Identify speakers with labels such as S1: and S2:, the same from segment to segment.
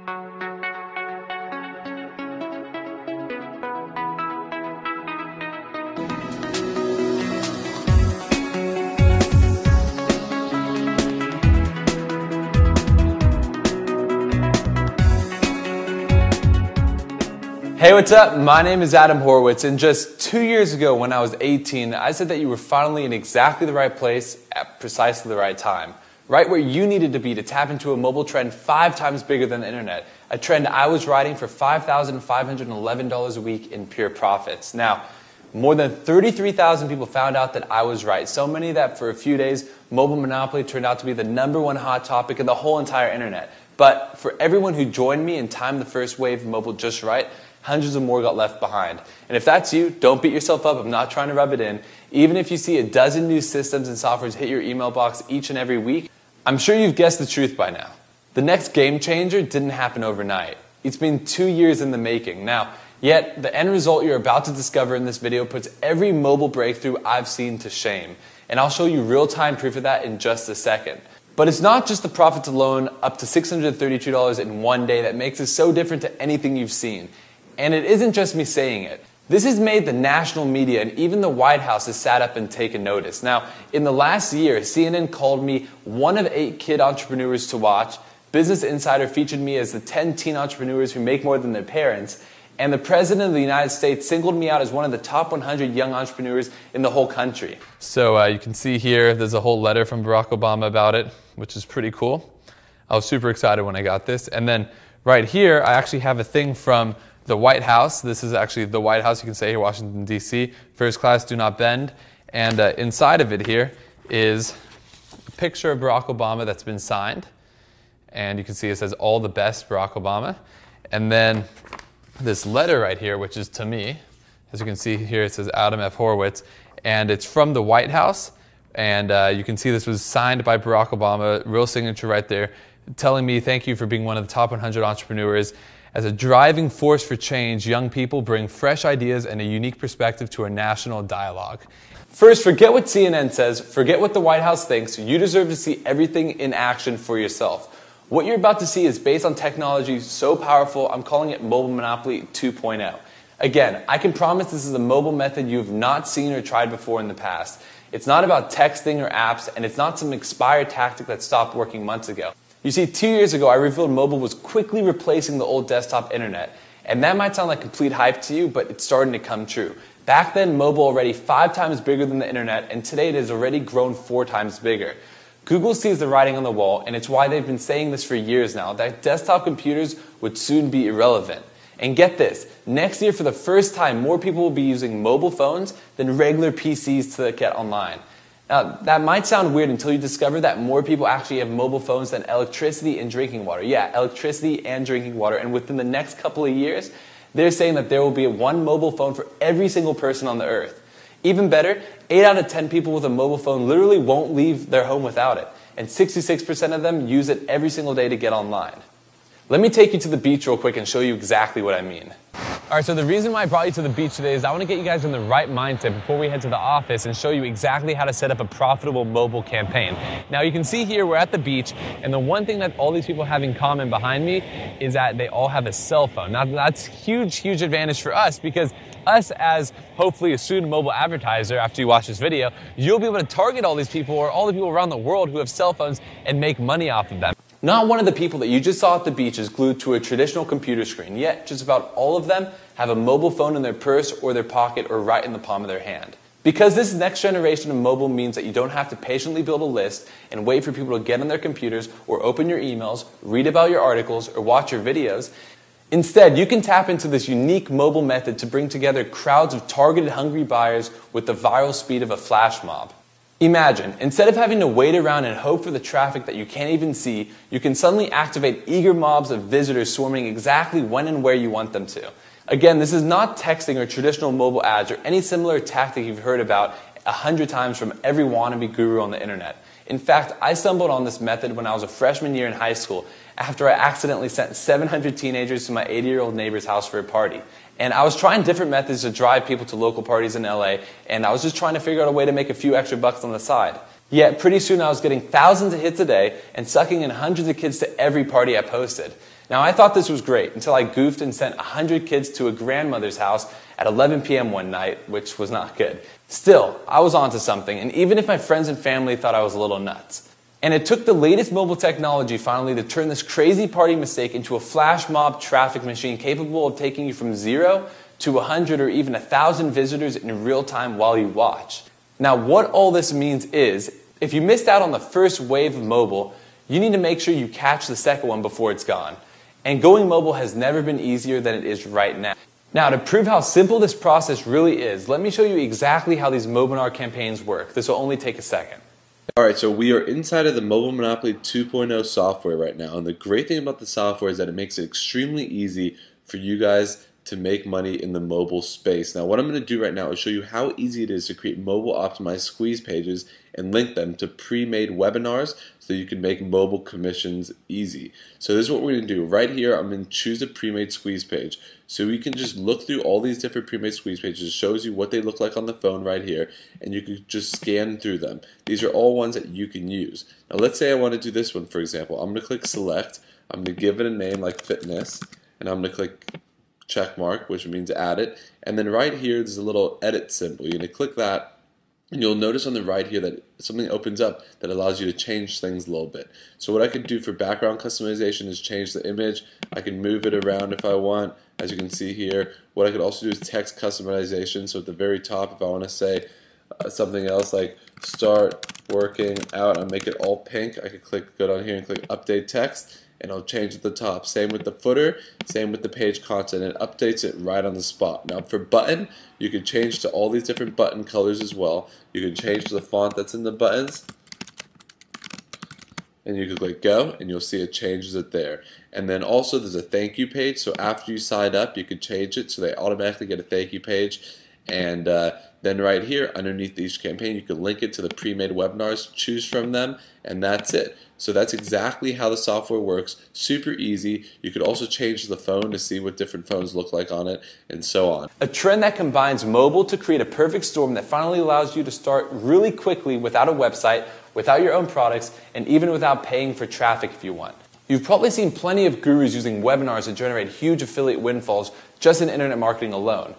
S1: Hey, what's up? My name is Adam Horowitz, and just 2 years ago when I was 18, I said that you were finally in exactly the right place at precisely the right time. Right where you needed to be to tap into a mobile trend 5 times bigger than the internet. A trend I was riding for $5,511 a week in pure profits. Now, more than 33,000 people found out that I was right. So many that for a few days, mobile monopoly turned out to be the #1 hot topic in the whole entire internet. But for everyone who joined me and timed the first wave of mobile just right, hundreds of more got left behind. And if that's you, don't beat yourself up. I'm not trying to rub it in. Even if you see a dozen new systems and softwares hit your email box each and every week, I'm sure you've guessed the truth by now. The next game changer didn't happen overnight. It's been 2 years in the making. Now, yet the end result you're about to discover in this video puts every mobile breakthrough I've seen to shame. And I'll show you real-time proof of that in just a second. But it's not just the profits alone, up to $632 in one day, that makes it so different to anything you've seen. And it isn't just me saying it. This has made the national media and even the White House has sat up and taken notice. Now, in the last year, CNN called me one of 8 kid entrepreneurs to watch. Business Insider featured me as the 10 teen entrepreneurs who make more than their parents. And the President of the United States singled me out as one of the top 100 young entrepreneurs in the whole country. So you can see here, there's a whole letter from Barack Obama about it, which is pretty cool. I was super excited when I got this. And then right here, I actually have a thing from the White House. This is actually the White House. You can say here, Washington, D.C. First class, do not bend. And inside of it here is a picture of Barack Obama that's been signed. And you can see it says, "All the best, Barack Obama." And then this letter right here, which is to me. As you can see here, it says Adam F. Horowitz. And it's from the White House. And you can see this was signed by Barack Obama, real signature right there, telling me thank you for being one of the top 100 entrepreneurs. As a driving force for change, young people bring fresh ideas and a unique perspective to our national dialogue. First, forget what CNN says, forget what the White House thinks. You deserve to see everything in action for yourself. What you're about to see is based on technology so powerful, I'm calling it Mobile Monopoly 2.0. Again, I can promise this is a mobile method you have not seen or tried before in the past. It's not about texting or apps, and it's not some expired tactic that stopped working months ago. You see, 2 years ago, I revealed mobile was quickly replacing the old desktop internet. And that might sound like complete hype to you, but it's starting to come true. Back then, mobile already 5 times bigger than the internet, and today it has already grown 4 times bigger. Google sees the writing on the wall, and it's why they've been saying this for years now, that desktop computers would soon be irrelevant. And get this, next year for the first time, more people will be using mobile phones than regular PCs to get online. Now, that might sound weird until you discover that more people actually have mobile phones than electricity and drinking water. Yeah, electricity and drinking water. And within the next couple of years, they're saying that there will be one mobile phone for every single person on the earth. Even better, 8 out of 10 people with a mobile phone literally won't leave their home without it. And 66% of them use it every single day to get online. Let me take you to the beach real quick and show you exactly what I mean. All right, so the reason why I brought you to the beach today is I want to get you guys in the right mindset before we head to the office and show you exactly how to set up a profitable mobile campaign. Now, you can see here we're at the beach, and the one thing that all these people have in common behind me is that they all have a cell phone. Now, that's huge, huge advantage for us because us as hopefully a soon mobile advertiser after you watch this video, you'll be able to target all these people or all the people around the world who have cell phones and make money off of them. Not one of the people that you just saw at the beach is glued to a traditional computer screen, yet just about all of them have a mobile phone in their purse or their pocket or right in the palm of their hand. Because this next generation of mobile means that you don't have to patiently build a list and wait for people to get on their computers or open your emails, read about your articles, or watch your videos. Instead, you can tap into this unique mobile method to bring together crowds of targeted hungry buyers with the viral speed of a flash mob. Imagine, instead of having to wait around and hope for the traffic that you can't even see, you can suddenly activate eager mobs of visitors swarming exactly when and where you want them to. Again, this is not texting or traditional mobile ads or any similar tactic you've heard about 100 times from every wannabe guru on the internet. In fact, I stumbled on this method when I was a freshman year in high school after I accidentally sent 700 teenagers to my 80-year-old neighbor's house for a party. And I was trying different methods to drive people to local parties in LA, and I was just trying to figure out a way to make a few extra bucks on the side. Yet pretty soon I was getting thousands of hits a day and sucking in hundreds of kids to every party I posted. Now I thought this was great until I goofed and sent 100 kids to a grandmother's house at 11 p.m. one night, which was not good. Still, I was onto something, and even if my friends and family thought I was a little nuts. And it took the latest mobile technology finally to turn this crazy party mistake into a flash mob traffic machine capable of taking you from 0 to 100 or even 1,000 visitors in real time while you watch. Now what all this means is, if you missed out on the first wave of mobile, you need to make sure you catch the second one before it's gone. And going mobile has never been easier than it is right now. Now, to prove how simple this process really is, let me show you exactly how these Mobinar campaigns work. This will only take a second.
S2: Alright, so we are inside of the Mobile Monopoly 2.0 software right now, and the great thing about the software is that it makes it extremely easy for you guys to make money in the mobile space. Now what I'm going to do right now is show you how easy it is to create mobile optimized squeeze pages and link them to pre-made webinars so you can make mobile commissions easy. So this is what we're going to do. Right here I'm going to choose a pre-made squeeze page. So we can just look through all these different pre-made squeeze pages. It shows you what they look like on the phone right here, and you can just scan through them. These are all ones that you can use. Now let's say I want to do this one, for example. I'm going to click select, I'm going to give it a name like fitness, and I'm going to click check mark, which means add it, and then right here there's a little edit symbol. You're going to click that, and you'll notice on the right here that something opens up that allows you to change things a little bit. So what I can do for background customization is change the image. I can move it around if I want, as you can see here. What I could also do is text customization. So at the very top, if I want to say something else like start working out and make it all pink, I could go down here and click update text, and I'll change at the top. Same with the footer, same with the page content. It updates it right on the spot. Now for button, you can change to all these different button colors as well. You can change to the font that's in the buttons, and you can click go, and you'll see it changes it there. And then also there's a thank you page, so after you sign up you can change it so they automatically get a thank you page. And then right here underneath each campaign you can link it to the pre-made webinars, choose from them, and that's it. So that's exactly how the software works. Super easy. You could also change the phone to see what different phones look like on it, and so on.
S1: A trend that combines mobile to create a perfect storm that finally allows you to start really quickly without a website, without your own products, and even without paying for traffic if you want. You've probably seen plenty of gurus using webinars to generate huge affiliate windfalls just in internet marketing alone.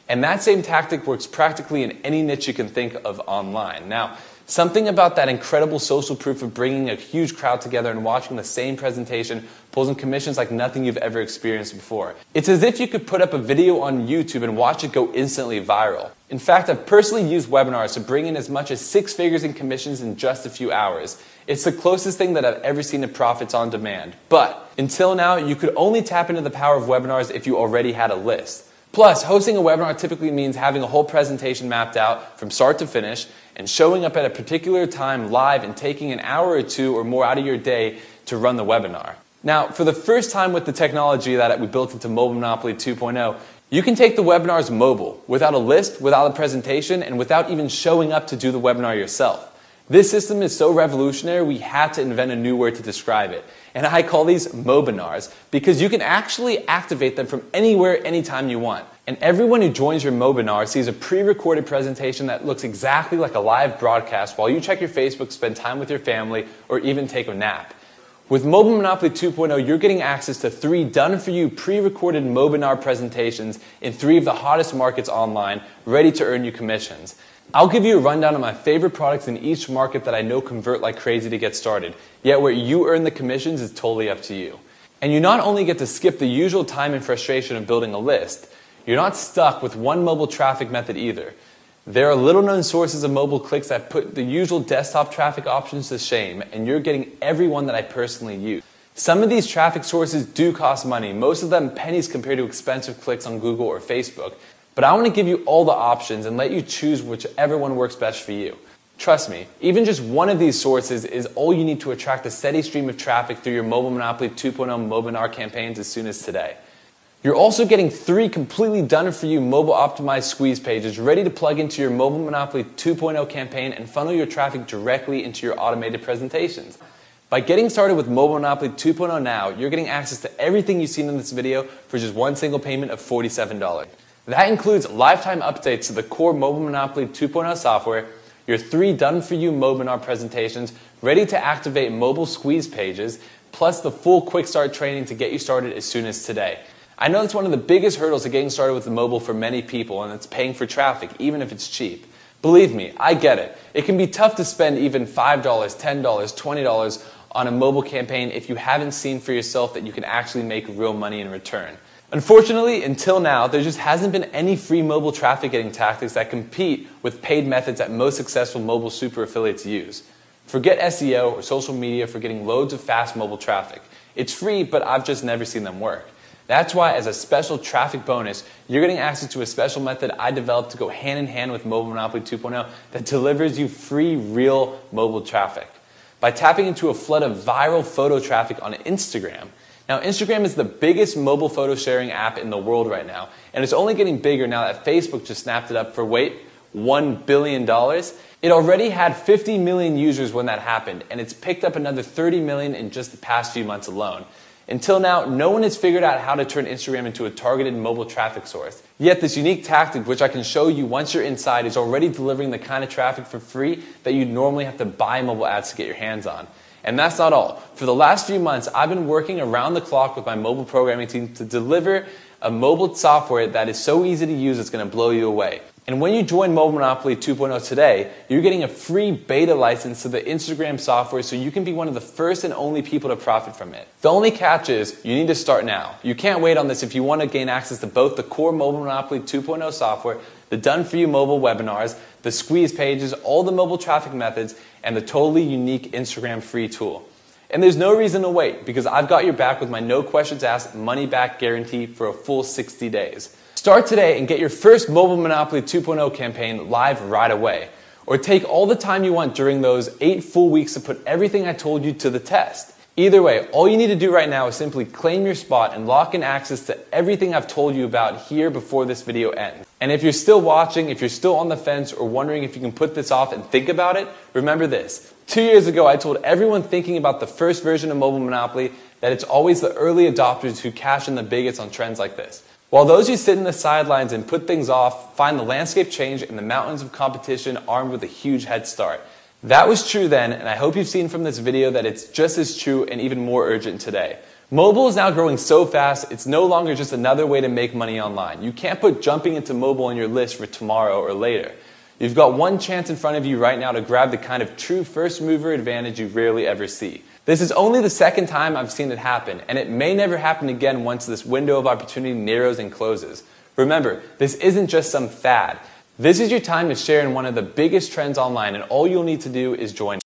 S1: And that same tactic works practically in any niche you can think of online. Now, something about that incredible social proof of bringing a huge crowd together and watching the same presentation pulls in commissions like nothing you've ever experienced before. It's as if you could put up a video on YouTube and watch it go instantly viral. In fact, I've personally used webinars to bring in as much as 6 figures in commissions in just a few hours. It's the closest thing that I've ever seen to profits on demand. But until now, you could only tap into the power of webinars if you already had a list. Plus, hosting a webinar typically means having a whole presentation mapped out from start to finish and showing up at a particular time live and taking an hour or two or more out of your day to run the webinar. Now, for the first time with the technology that we built into Mobile Monopoly 2.0, you can take the webinars mobile, without a list, without a presentation, and without even showing up to do the webinar yourself. This system is so revolutionary, we had to invent a new word to describe it. And I call these Mobinars because you can actually activate them from anywhere, anytime you want. And everyone who joins your Mobinar sees a pre-recorded presentation that looks exactly like a live broadcast while you check your Facebook, spend time with your family, or even take a nap. With Mobile Monopoly 2.0, you're getting access to 3 done-for-you pre-recorded Mobinar presentations in 3 of the hottest markets online, ready to earn you commissions. I'll give you a rundown of my favorite products in each market that I know convert like crazy to get started, yet where you earn the commissions is totally up to you. And you not only get to skip the usual time and frustration of building a list, you're not stuck with one mobile traffic method either. There are little-known sources of mobile clicks that put the usual desktop traffic options to shame, and you're getting every one that I personally use. Some of these traffic sources do cost money, most of them pennies compared to expensive clicks on Google or Facebook, but I want to give you all the options and let you choose whichever one works best for you. Trust me, even just one of these sources is all you need to attract a steady stream of traffic through your Mobile Monopoly 2.0 Mobinar campaigns as soon as today. You're also getting 3 completely done-for-you mobile optimized squeeze pages ready to plug into your Mobile Monopoly 2.0 campaign and funnel your traffic directly into your automated presentations. By getting started with Mobile Monopoly 2.0 now, you're getting access to everything you've seen in this video for just one single payment of $47. That includes lifetime updates to the core Mobile Monopoly 2.0 software, your 3 done-for-you Mobinar presentations, ready to activate mobile squeeze pages, plus the full quick start training to get you started as soon as today. I know that's one of the biggest hurdles to getting started with the mobile for many people, and it's paying for traffic, even if it's cheap. Believe me, I get it. It can be tough to spend even $5, $10, $20 on a mobile campaign if you haven't seen for yourself that you can actually make real money in return. Unfortunately, until now, there just hasn't been any free mobile traffic getting tactics that compete with paid methods that most successful mobile super affiliates use. Forget SEO or social media for getting loads of fast mobile traffic. It's free, but I've just never seen them work. That's why, as a special traffic bonus, you're getting access to a special method I developed to go hand in hand with Mobile Monopoly 2.0 that delivers you free, real mobile traffic. By tapping into a flood of viral photo traffic on Instagram. Now, Instagram is the biggest mobile photo sharing app in the world right now, and it's only getting bigger now that Facebook just snapped it up for, wait, $1 billion? It already had 50 million users when that happened, and it's picked up another 30 million in just the past few months alone. Until now, no one has figured out how to turn Instagram into a targeted mobile traffic source. Yet this unique tactic, which I can show you once you're inside, is already delivering the kind of traffic for free that you'd normally have to buy mobile ads to get your hands on. And that's not all. For the last few months, I've been working around the clock with my mobile programming team to deliver a mobile software that is so easy to use it's going to blow you away. And when you join Mobile Monopoly 2.0 today, you're getting a free beta license to the Instagram software so you can be one of the first and only people to profit from it. The only catch is you need to start now. You can't wait on this if you want to gain access to both the core Mobile Monopoly 2.0 software, the done-for-you mobile webinars, the squeeze pages, all the mobile traffic methods, and the totally unique Instagram free tool. And there's no reason to wait because I've got your back with my no questions asked money back guarantee for a full 60 days. Start today and get your first Mobile Monopoly 2.0 campaign live right away. Or take all the time you want during those 8 full weeks to put everything I told you to the test. Either way, all you need to do right now is simply claim your spot and lock in access to everything I've told you about here before this video ends. And if you're still watching, if you're still on the fence or wondering if you can put this off and think about it, remember this. 2 years ago, I told everyone thinking about the first version of Mobile Monopoly that it's always the early adopters who cash in the biggest on trends like this. While those who sit in the sidelines and put things off find the landscape change and the mountains of competition armed with a huge head start. That was true then, and I hope you've seen from this video that it's just as true and even more urgent today. Mobile is now growing so fast, it's no longer just another way to make money online. You can't put jumping into mobile on your list for tomorrow or later. You've got one chance in front of you right now to grab the kind of true first mover advantage you rarely ever see. This is only the second time I've seen it happen, and it may never happen again once this window of opportunity narrows and closes. Remember, this isn't just some fad. This is your time to share in one of the biggest trends online, and all you'll need to do is join.